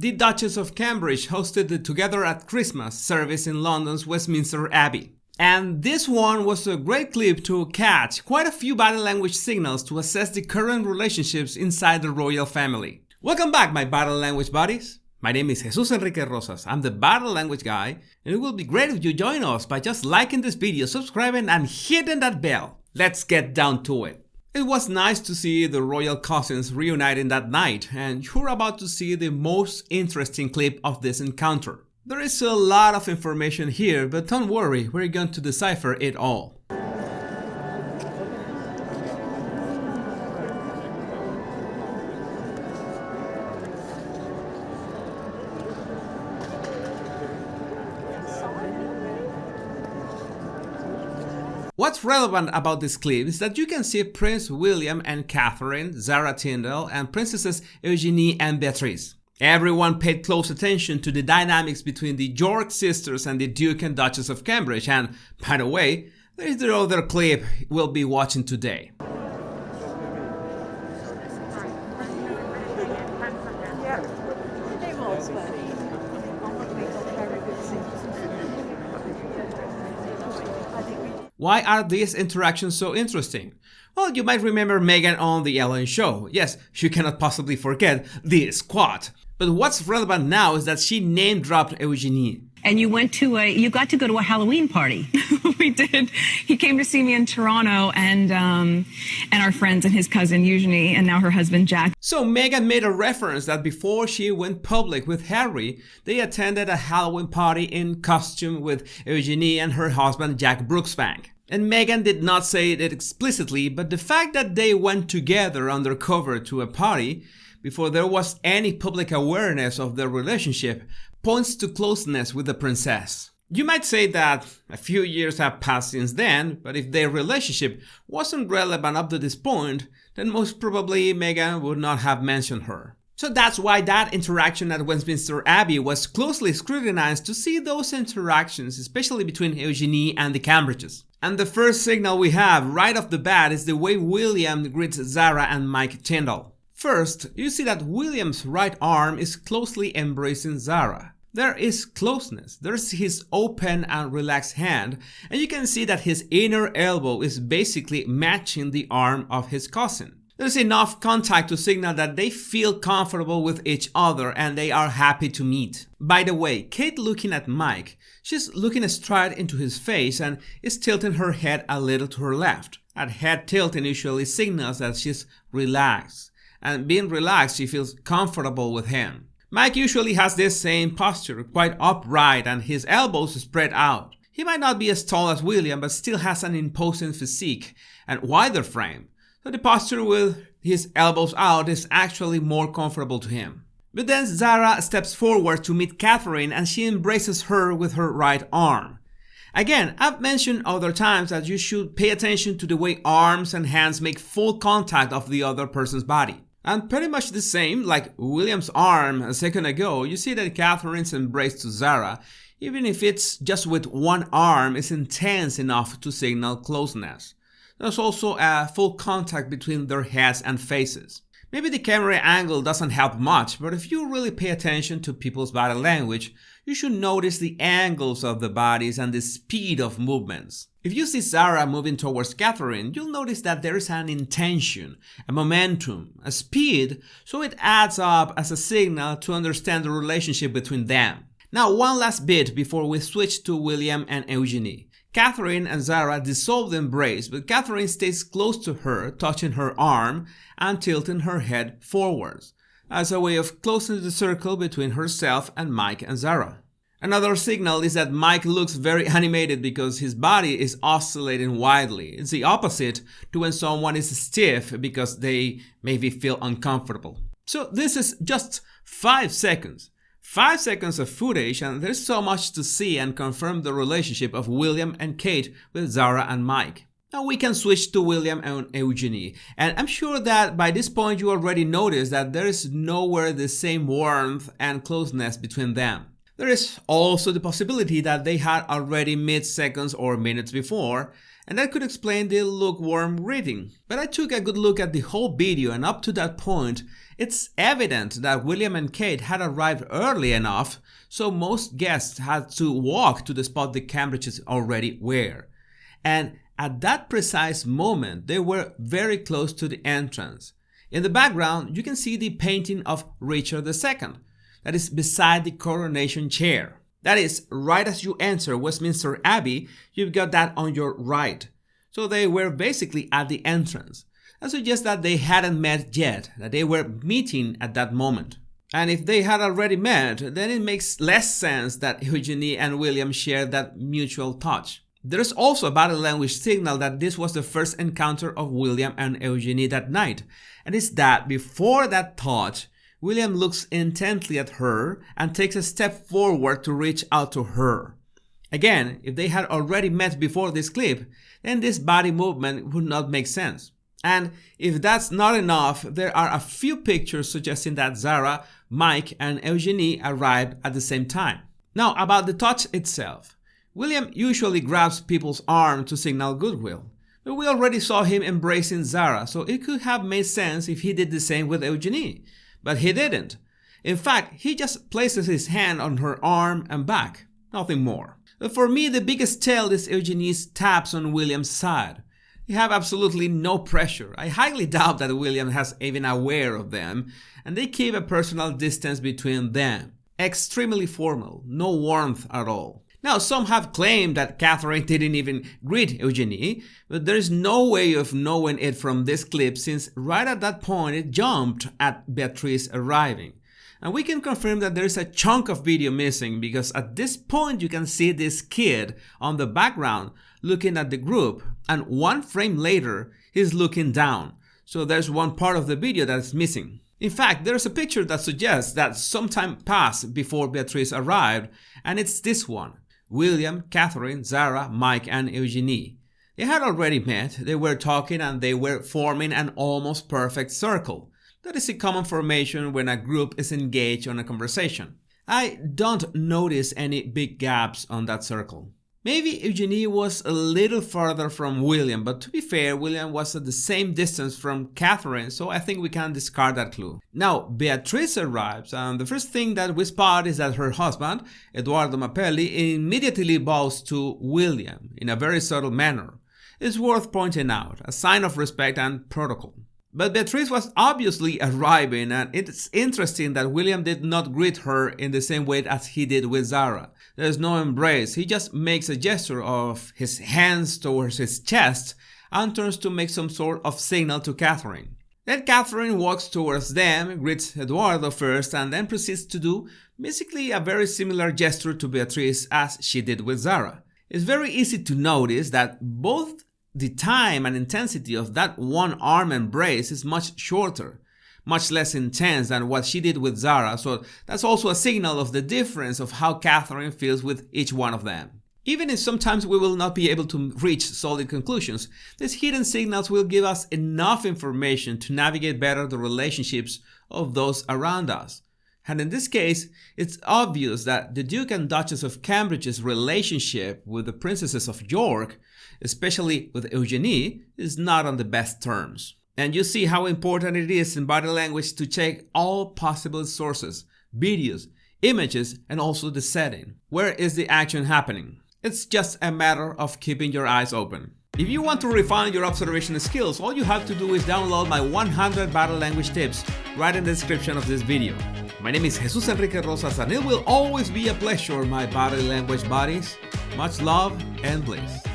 The Duchess of Cambridge hosted the Together at Christmas service in London's Westminster Abbey. And this one was a great clip to catch quite a few body language signals to assess the current relationships inside the royal family. Welcome back, my body language buddies. My name is Jesus Enrique Rosas. I'm the body language guy, and it will be great if you join us by just liking this video, subscribing, and hitting that bell. Let's get down to it. It was nice to see the royal cousins reuniting that night, and you're about to see the most interesting clip of this encounter. There is a lot of information here, but don't worry, we're going to decipher it all. What's relevant about this clip is that you can see Prince William and Catherine, Zara Tindall, and Princesses Eugenie and Beatrice. Everyone paid close attention to the dynamics between the York sisters and the Duke and Duchess of Cambridge, and by the way, there is the other clip we'll be watching today. Why are these interactions so interesting? Well, you might remember Meghan on The Ellen Show. Yes, you cannot possibly forget this quote. But what's relevant now is that she name-dropped Eugenie. And you got to go to a Halloween party. We did. He came to see me in Toronto, and our friends and his cousin Eugenie, and now her husband Jack. So Meghan made a reference that before she went public with Harry, they attended a Halloween party in costume with Eugenie and her husband Jack Brooksbank. And Meghan did not say it explicitly, but the fact that they went together undercover to a party before there was any public awareness of their relationship points to closeness with the princess. You might say that a few years have passed since then, but if their relationship wasn't relevant up to this point, then most probably Meghan would not have mentioned her. So that's why that interaction at Westminster Abbey was closely scrutinized to see those interactions, especially between Eugenie and the Cambridges. And the first signal we have right off the bat is the way William greets Zara and Mike Tindall. First, you see that William's right arm is closely embracing Zara. There is closeness, there's his open and relaxed hand, and you can see that his inner elbow is basically matching the arm of his cousin. There's enough contact to signal that they feel comfortable with each other and they are happy to meet. By the way, Kate looking at Mike, she's looking straight into his face and is tilting her head a little to her left. That head tilting usually signals that she's relaxed. And being relaxed, she feels comfortable with him. Mike usually has this same posture, quite upright and his elbows spread out. He might not be as tall as William, but still has an imposing physique and wider frame. So the posture with his elbows out is actually more comfortable to him. But then Zara steps forward to meet Catherine and she embraces her with her right arm. Again, I've mentioned other times that you should pay attention to the way arms and hands make full contact of the other person's body. And pretty much the same, like William's arm a second ago, you see that Catherine's embrace to Zara, even if it's just with one arm, is intense enough to signal closeness. There's also a full contact between their heads and faces. Maybe the camera angle doesn't help much, but if you really pay attention to people's body language, you should notice the angles of the bodies and the speed of movements. If you see Zara moving towards Catherine, you'll notice that there is an intention, a momentum, a speed, so it adds up as a signal to understand the relationship between them. Now, one last bit before we switch to William and Eugenie. Catherine and Zara dissolve the embrace, but Catherine stays close to her, touching her arm and tilting her head forwards, as a way of closing the circle between herself and Mike and Zara. Another signal is that Mike looks very animated because his body is oscillating wildly. It's the opposite to when someone is stiff because they maybe feel uncomfortable. So this is just 5 seconds. 5 seconds of footage, and there's so much to see and confirm the relationship of William and Kate with Zara and Mike. Now we can switch to William and Eugenie, and I'm sure that by this point you already noticed that there is nowhere the same warmth and closeness between them. There is also the possibility that they had already met seconds or minutes before, And that could explain the lukewarm reading. But I took a good look at the whole video, and up to that point, it's evident that William and Kate had arrived early enough, so most guests had to walk to the spot the Cambridges already were. And at that precise moment, they were very close to the entrance. In the background, you can see the painting of Richard II, that is beside the coronation chair. That is, right as you enter Westminster Abbey, you've got that on your right. So they were basically at the entrance. That suggests that they hadn't met yet, that they were meeting at that moment. And if they had already met, then it makes less sense that Eugenie and William shared that mutual touch. There is also a body language signal that this was the first encounter of William and Eugenie that night. And it's that before that touch, William looks intently at her and takes a step forward to reach out to her. Again, if they had already met before this clip, then this body movement would not make sense. And if that's not enough, there are a few pictures suggesting that Zara, Mike, and Eugenie arrived at the same time. Now, about the touch itself. William usually grabs people's arm to signal goodwill. But we already saw him embracing Zara, so it could have made sense if he did the same with Eugenie. But he didn't. In fact, he just places his hand on her arm and back. Nothing more. But for me, the biggest tell is Eugenie's taps on William's side. They have absolutely no pressure. I highly doubt that William has even aware of them, and they keep a personal distance between them. Extremely formal, no warmth at all. Now, some have claimed that Catherine didn't even greet Eugenie, but there's no way of knowing it from this clip since right at that point it jumped at Beatrice arriving. And we can confirm that there's a chunk of video missing because at this point you can see this kid on the background looking at the group, and one frame later he's looking down. So there's one part of the video that's missing. In fact, there's a picture that suggests that some time passed before Beatrice arrived, and it's this one. William, Catherine, Zara, Mike, and Eugenie. They had already met, they were talking, and they were forming an almost perfect circle. That is a common formation when a group is engaged on a conversation. I don't notice any big gaps on that circle. Maybe Eugenie was a little further from William, but to be fair, William was at the same distance from Catherine, so I think we can discard that clue. Now, Beatrice arrives, and the first thing that we spot is that her husband, Edoardo Mappelli, immediately bows to William in a very subtle manner. It's worth pointing out, a sign of respect and protocol. But Beatrice was obviously arriving, and it's interesting that William did not greet her in the same way as he did with Zara. There's no embrace, he just makes a gesture of his hands towards his chest and turns to make some sort of signal to Catherine. Then Catherine walks towards them, greets Eduardo first, and then proceeds to do basically a very similar gesture to Beatrice as she did with Zara. It's very easy to notice that both the time and intensity of that one arm embrace is much shorter, much less intense than what she did with Zara, so that's also a signal of the difference of how Catherine feels with each one of them. Even if sometimes we will not be able to reach solid conclusions, these hidden signals will give us enough information to navigate better the relationships of those around us. And in this case, it's obvious that the Duke and Duchess of Cambridge's relationship with the Princesses of York, especially with Eugenie, is not on the best terms. And you see how important it is in body language to check all possible sources, videos, images, and also the setting. Where is the action happening? It's just a matter of keeping your eyes open. If you want to refine your observation skills, all you have to do is download my 100 body language tips right in the description of this video. My name is Jesus Enrique Rosas, and it will always be a pleasure, my body language buddies. Much love and bliss.